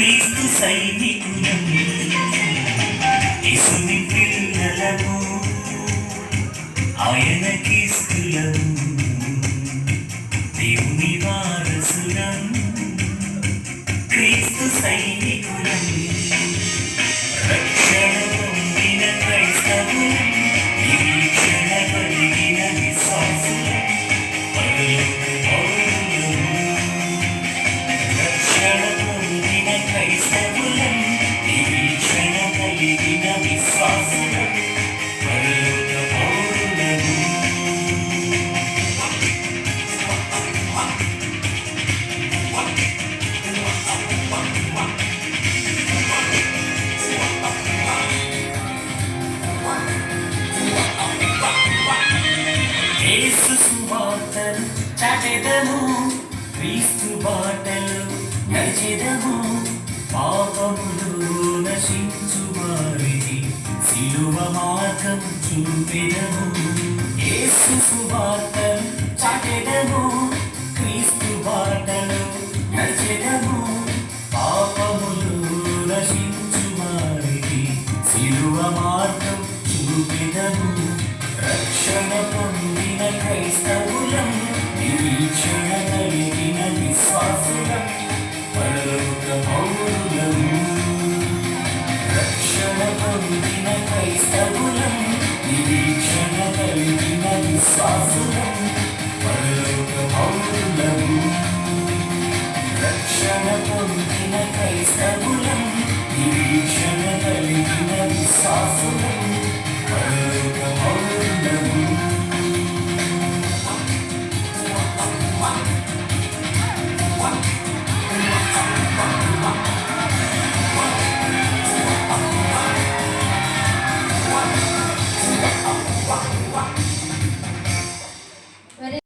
క్రీస్తు సైనికులము, యేసుని పిల్లలము, ఆయనకిస్తులము, దేవుని వారసులము. క్రీస్తు సైనికులము, రక్షణ పొందిన క్రైస్తవులు, నిరీక్షణ కలిగిన విశ్వాసులు, పరలోక పౌరులము. రక్షణ పొందిన క్రైస్తవులం, నిరీక్షణ కలిగిన విశ్వాసులం, పరలోక పౌరులము. యేసు సువార్తను చాటెదము, క్రీస్తు బాటలు నడిచెదము, పాపములు నశించు వారికి సిలువ మార్గం చూపెదము. యేసు సువార్తను చాటెదము, క్రీస్తు బాటలు నడిచెదము, పాపములు నశించు వారికి సిలువ మార్గం చూపెదము. రక్షణ పొందిన క్రైస్తవులం, నిరీక్షణ కలిగిన విశ్వాసులం, పరలోక పౌరులము. రక్షణ పొందిన క్రైస్తవులం, నిరీక్షణ కలిగిన విశ్వాసులం.